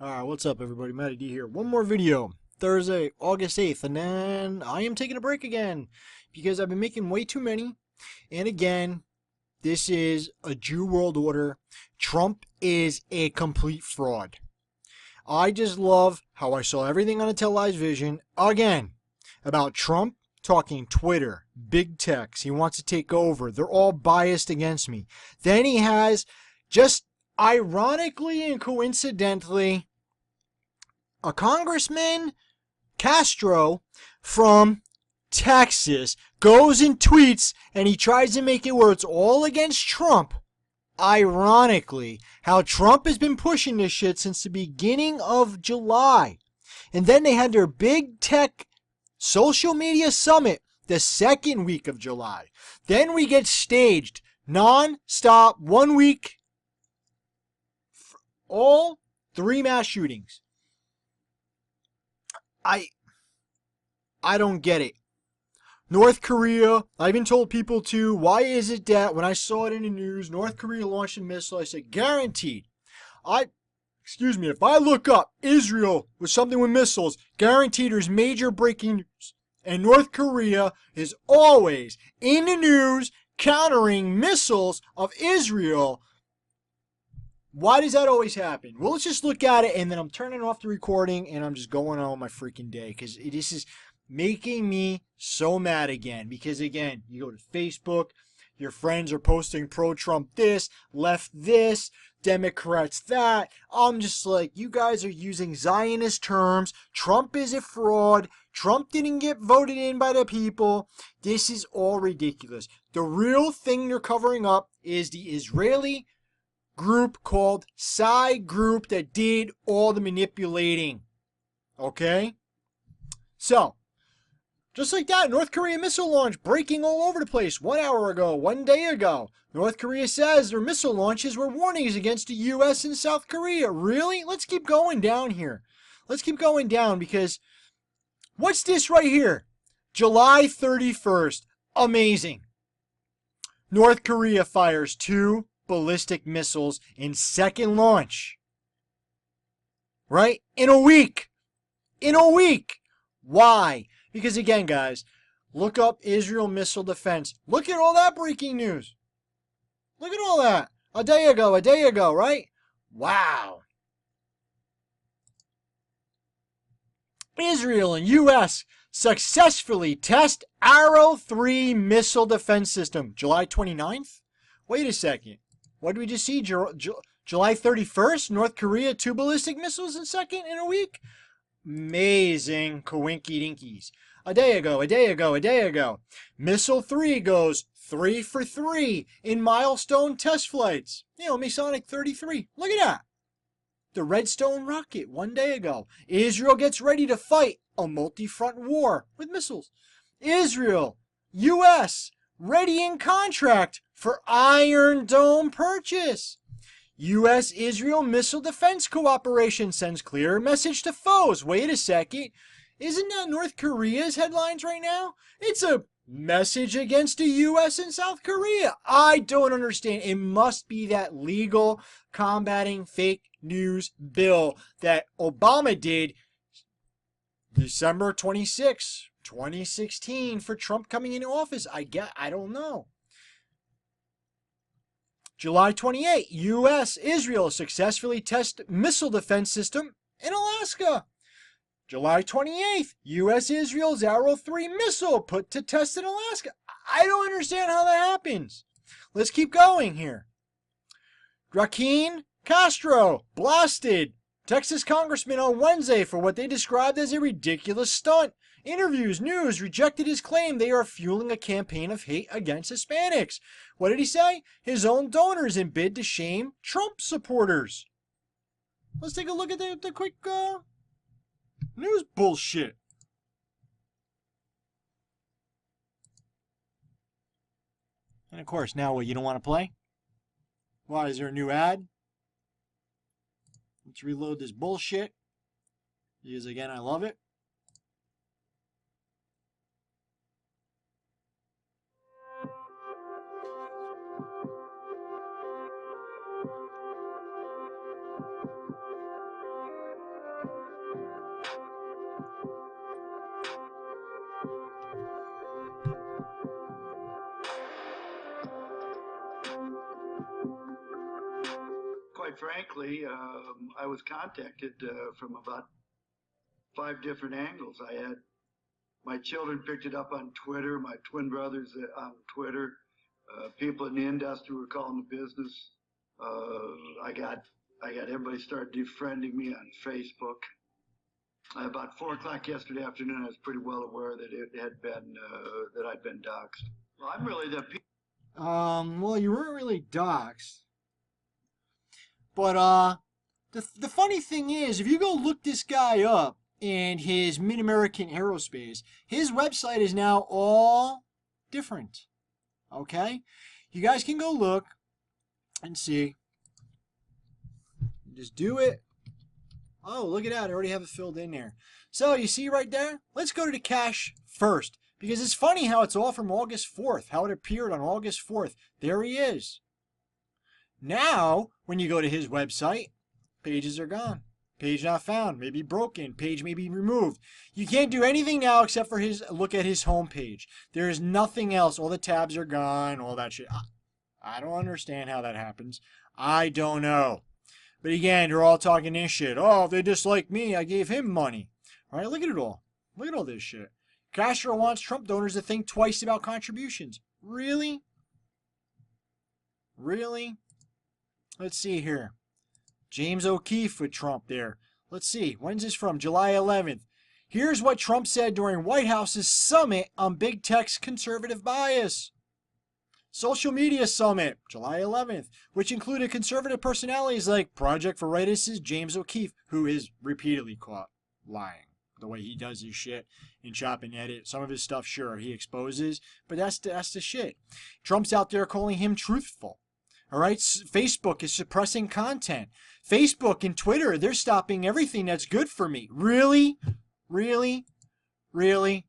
Alright, what's up everybody? Matty D here. One more video. Thursday, August 8th, and then I am taking a break again because I've been making way too many. And again, this is a Jew world order. Trump is a complete fraud. I just love how I saw everything on a televised vision again about Trump talking Twitter, big techs. He wants to take over. They're all biased against me. Then he has, just ironically and coincidentally, a congressman, Castro, from Texas, goes and tweets and he tries to make it where it's all against Trump. Ironically, how Trump has been pushing this shit since the beginning of July. And then they had their big tech social media summit the second week of July. Then we get staged non-stop 1 week, all 3 mass shootings. I don't get it. North Korea, I even told people too, why is it that when I saw it in the news, North Korea launched a missile, I said, guaranteed. If I look up Israel with something with missiles, guaranteed there's major breaking news. And North Korea is always in the news countering missiles of Israel. Why does that always happen? Well, let's just look at it, and then I'm turning off the recording, and I'm just going on with my freaking day, because this is making me so mad again. Because, again, you go to Facebook, your friends are posting pro-Trump this, left this, Democrats that. I'm just like, you guys are using Zionist terms. Trump is a fraud. Trump didn't get voted in by the people. This is all ridiculous. The real thing they're covering up is the Israeli group called Celui group that did all the manipulating. Okay? So, just like that, North Korea missile launch breaking all over the place 1 hour ago, 1 day ago. North Korea says their missile launches were warnings against the U.S. and South Korea. Really? Let's keep going down here. Let's keep going down because what's this right here? July 31st. Amazing. North Korea fires 2 ballistic missiles in second launch. Right? In a week. In a week. Why? Because again, guys, look up Israel missile defense. Look at all that breaking news. Look at all that. A day ago, right? Wow. Israel and U.S. successfully test Arrow 3 missile defense system. July 29th? Wait a second. What did we just see? July 31st? North Korea, 2 ballistic missiles in a week? Amazing coinky dinkies. A day ago. Missile 3 goes 3 for 3 in milestone test flights. Masonic 33. Look at that. The Redstone rocket 1 day ago. Israel gets ready to fight a multi-front war with missiles. Israel, U.S., ready in contract for Iron Dome purchase. U.S.-Israel Missile Defense Cooperation sends clear message to foes. Wait a second. Isn't that North Korea's headlines right now? It's a message against the U.S. and South Korea. I don't understand. It must be that legal combating fake news bill that Obama did December 26, 2016 for Trump coming into office. I don't know. July 28, U.S. Israel successfully test missile defense system in Alaska. July 28th, U.S. Israel's Arrow 3 missile put to test in Alaska. I don't understand how that happens. Let's keep going here. Joaquin Castro blasted Texas congressman on Wednesday for what they described as a ridiculous stunt. Interviews, news rejected his claim they are fueling a campaign of hate against Hispanics. What did he say? His own donors in bid to shame Trump supporters. Let's take a look at the quick news bullshit. And of course, now what, you don't want to play? Why, is there a new ad? Let's reload this bullshit. Because again, I love it. frankly, I was contacted from about 5 different angles. I had my children picked it up on Twitter, my twin brothers on Twitter, people in the industry were calling the business. I got everybody started defriending me on Facebook. About 4 o'clock yesterday afternoon, I was pretty well aware that it had been that I'd been doxxed. Well, I'm really the well, you weren't really doxxed. But the funny thing is, if you go look this guy up and his Mid-American Aerospace, his website is now all different. Okay? You guys can go look and see. Just do it. Oh, look at that. I already have it filled in there. So, you see right there? Let's go to the cash first. Because it's funny how it's all from August 4th. How it appeared on August 4th. There he is. Now, when you go to his website, pages are gone. Page not found. Maybe broken. Page may be removed. You can't do anything now except for look at his homepage. There is nothing else. All the tabs are gone. All that shit. I don't understand how that happens. I don't know. But again, they're all talking this shit. Oh, if they dislike me, I gave him money. All right, look at it all. Look at all this shit. Castro wants Trump donors to think twice about contributions. Really? Really? Let's see here. James O'Keefe with Trump there. Let's see. When's this from? July 11th. Here's what Trump said during White House's summit on big tech's conservative bias. Social Media Summit, July 11th, which included conservative personalities like Project Veritas' James O'Keefe, who is repeatedly caught lying. The way he does his shit in chop and edit. Some of his stuff, sure, he exposes, but that's the shit. Trump's out there calling him truthful. All right, Facebook is suppressing content. Facebook and Twitter, they're stopping everything that's good for me. Really? Really? Really?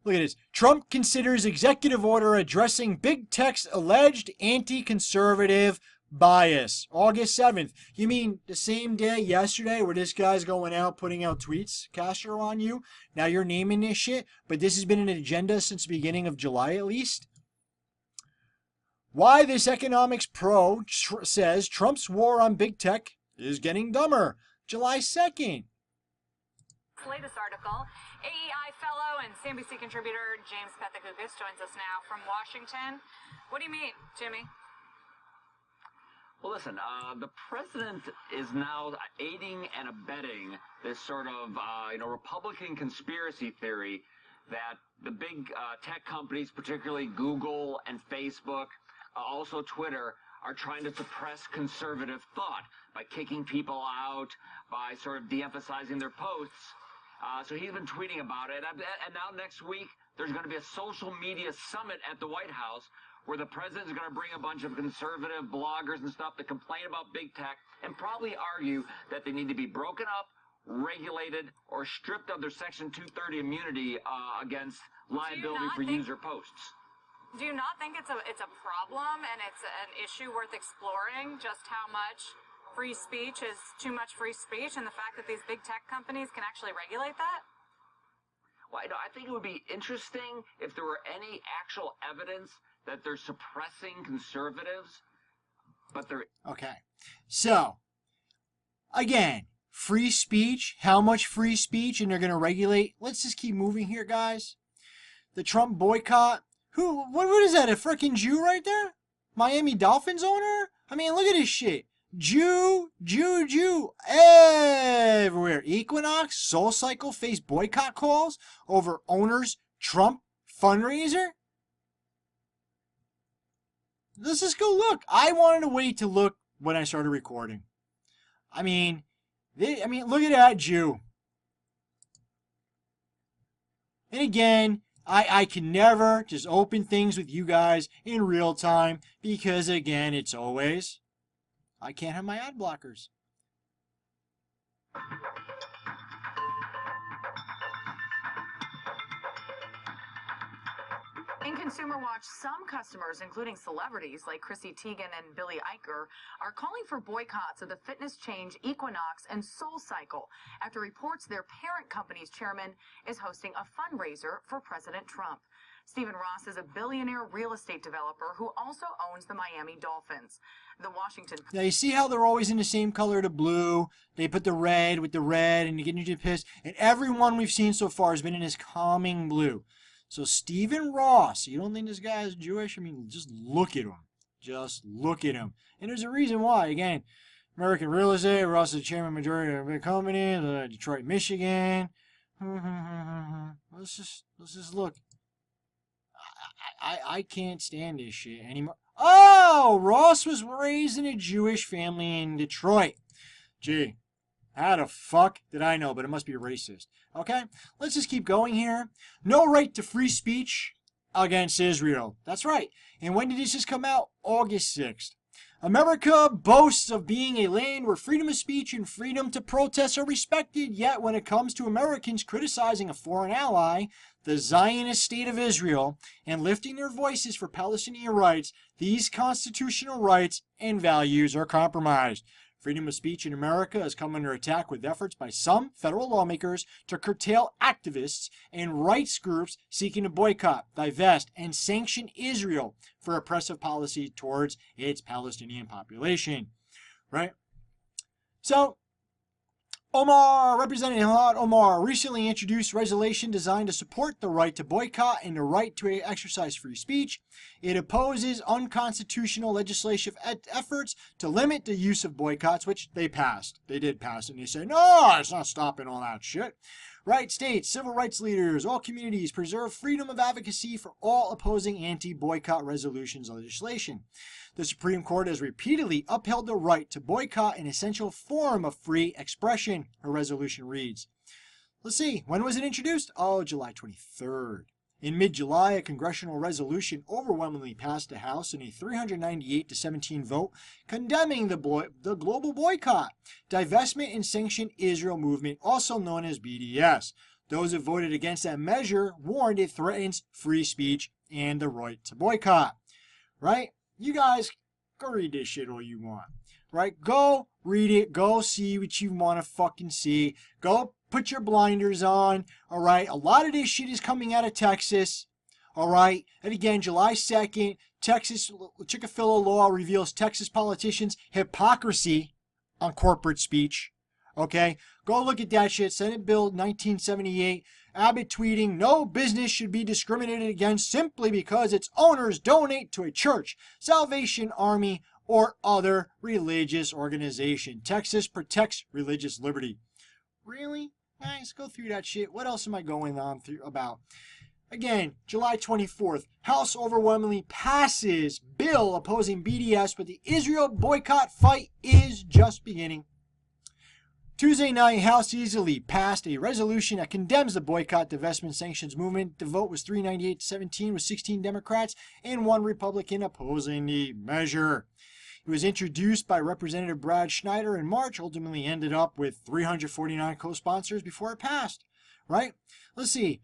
Look at this. Trump considers executive order addressing big tech's alleged anti-conservative bias. August 7th. You mean the same day yesterday where this guy's going out putting out tweets, Castro, on you? Now you're naming this shit, but this has been an agenda since the beginning of July at least? Why this economics pro says Trump's war on big tech is getting dumber. July 2nd. Latest article, AEI fellow and CNBC contributor James Pethokoukis joins us now from Washington. What do you mean, Jimmy? Well, listen, the president is now aiding and abetting this sort of, Republican conspiracy theory that the big tech companies, particularly Google and Facebook, also Twitter, are trying to suppress conservative thought by kicking people out, by sort of de-emphasizing their posts. So he's been tweeting about it. And now next week, there's going to be a social media summit at the White House where the president is going to bring a bunch of conservative bloggers and stuff to complain about big tech and probably argue that they need to be broken up, regulated, or stripped of their Section 230 immunity against liability for user posts. Do you not think it's a problem and it's an issue worth exploring, just how much free speech is too much free speech and the fact that these big tech companies can actually regulate that? Well, I think it would be interesting if there were any actual evidence that they're suppressing conservatives, but they're... Okay. So, again, free speech, how much free speech, and they're going to regulate. Let's just keep moving here, guys. The Trump boycott. What is that, a freaking Jew right there? Miami Dolphins owner? I mean, look at this shit. Jew, everywhere. Equinox, SoulCycle face boycott calls over owners Trump fundraiser. Let's just go look. I wanted to wait to look when I started recording. I mean, look at that Jew. And again, I can never just open things with you guys in real time because, again, it's always... I can't have my ad blockers. In Consumer Watch, some customers, including celebrities like Chrissy Teigen and Billy Eicher, are calling for boycotts of the fitness change Equinox and SoulCycle after reports their parent company's chairman is hosting a fundraiser for President Trump. Stephen Ross is a billionaire real estate developer who also owns the Miami Dolphins. The Washington... Now, you see how they're always in the same color, the blue? They put the red with the red, and you get into piss. And everyone we've seen so far has been in this calming blue. So Stephen Ross, you don't think this guy is Jewish? I mean, just look at him. Just look at him. And there's a reason why. Again, American real estate, Ross is the chairman majority of a big company, Detroit, Michigan. Let's just look. I can't stand this shit anymore. Oh, Ross was raised in a Jewish family in Detroit. Gee, how the fuck did I know? But it must be racist. Okay, let's just keep going here. No right to free speech against Israel. That's right. And when did this just come out? August 6th. America boasts of being a land where freedom of speech and freedom to protest are respected, yet when it comes to Americans criticizing a foreign ally, the Zionist state of Israel, and lifting their voices for Palestinian rights, these constitutional rights and values are compromised. Freedom of speech in America has come under attack with efforts by some federal lawmakers to curtail activists and rights groups seeking to boycott, divest, and sanction Israel for oppressive policy towards its Palestinian population. Right? So, Representative Ilhan Omar recently introduced resolution designed to support the right to boycott and the right to exercise free speech. It opposes unconstitutional legislative efforts to limit the use of boycotts, which they passed. They did pass it, and they say, no, it's not stopping all that shit. Right, states, civil rights leaders, all communities preserve freedom of advocacy for all opposing anti-boycott resolutions and legislation. The Supreme Court has repeatedly upheld the right to boycott, an essential form of free expression, her resolution reads. Let's see, when was it introduced? Oh, July 23rd. In mid-July, a congressional resolution overwhelmingly passed the House in a 398-17 vote condemning the global boycott, divestment, and sanction Israel movement, also known as BDS. Those who voted against that measure warned it threatens free speech and the right to boycott. Right? You guys, go read this shit all you want. Right? Go read it. Go see what you want to fucking see. Go put your blinders on. All right? A lot of this shit is coming out of Texas. All right? And again, July 2nd, Texas Chick-fil-A law reveals Texas politicians' hypocrisy on corporate speech. Okay? Go look at that shit. Senate Bill 1978. Abbott tweeting, no business should be discriminated against simply because its owners donate to a church, Salvation Army, or other religious organization. Texas protects religious liberty. Really? Nice. Go through that shit. What else am I going on through about? Again, July 24th, House overwhelmingly passes bill opposing BDS, but the Israel boycott fight is just beginning. Tuesday night, House easily passed a resolution that condemns the boycott, divestment, sanctions movement. The vote was 398-17 with 16 Democrats and 1 Republican opposing the measure. It was introduced by Representative Brad Schneider in March, ultimately ended up with 349 co-sponsors before it passed. Right? Let's see.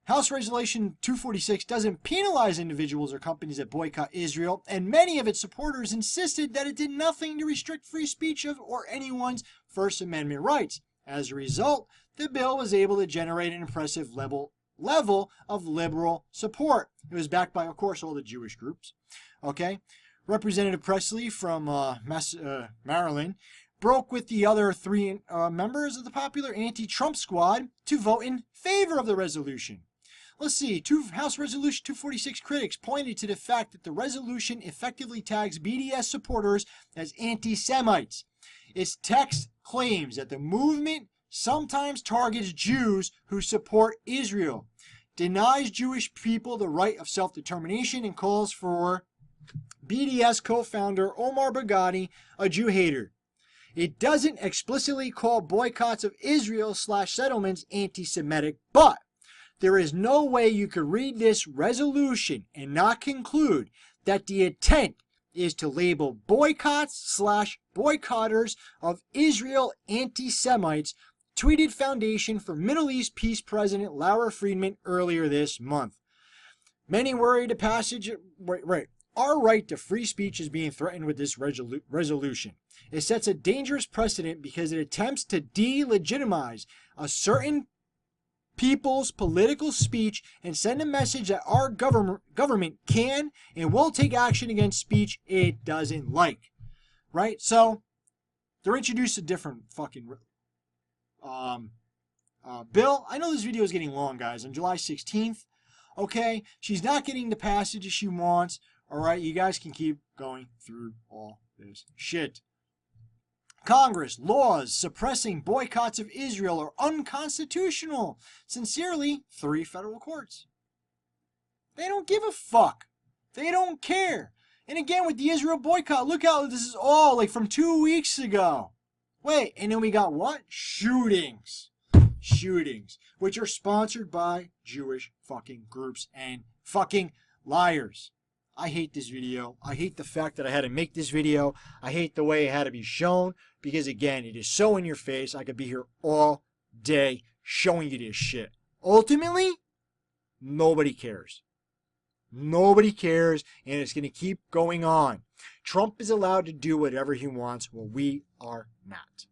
House Resolution 246 doesn't penalize individuals or companies that boycott Israel, and many of its supporters insisted that it did nothing to restrict free speech or anyone's First Amendment rights. As a result, the bill was able to generate an impressive level of liberal support. It was backed by, of course, all the Jewish groups. Okay? Representative Presley from Maryland broke with the other 3 members of the popular anti-Trump squad to vote in favor of the resolution. Let's see, House Resolution 246 critics pointed to the fact that the resolution effectively tags BDS supporters as anti-Semites. Its text claims that the movement sometimes targets Jews who support Israel, denies Jewish people the right of self-determination, and calls for BDS co-founder Omar Baghdadi a Jew hater. It doesn't explicitly call boycotts of Israel/settlements anti-Semitic, but there is no way you could read this resolution and not conclude that the intent is to label boycotts/boycotters of Israel anti-Semites, tweeted Foundation for Middle East Peace President Laura Friedman earlier this month. Many worry the passage... Our right to free speech is being threatened with this resolution. It sets a dangerous precedent because it attempts to delegitimize a certain people's political speech and send a message that our government can and will take action against speech it doesn't like. Right? So, they're introduced a different fucking bill. I know this video is getting long, guys. On July 16th, okay? She's not getting the passage she wants. All right? You guys can keep going through all this shit. Congress, laws suppressing boycotts of Israel are unconstitutional. Sincerely, 3 federal courts. They don't give a fuck. They don't care. And again, with the Israel boycott, look how this is all like from 2 weeks ago. Wait, and then we got what? Shootings. Shootings, which are sponsored by Jewish fucking groups and fucking liars. I hate this video. I hate the fact that I had to make this video. I hate the way it had to be shown because, again, it is so in your face. I could be here all day showing you this shit. Ultimately, nobody cares. Nobody cares, and it's going to keep going on. Trump is allowed to do whatever he wants, while we are not.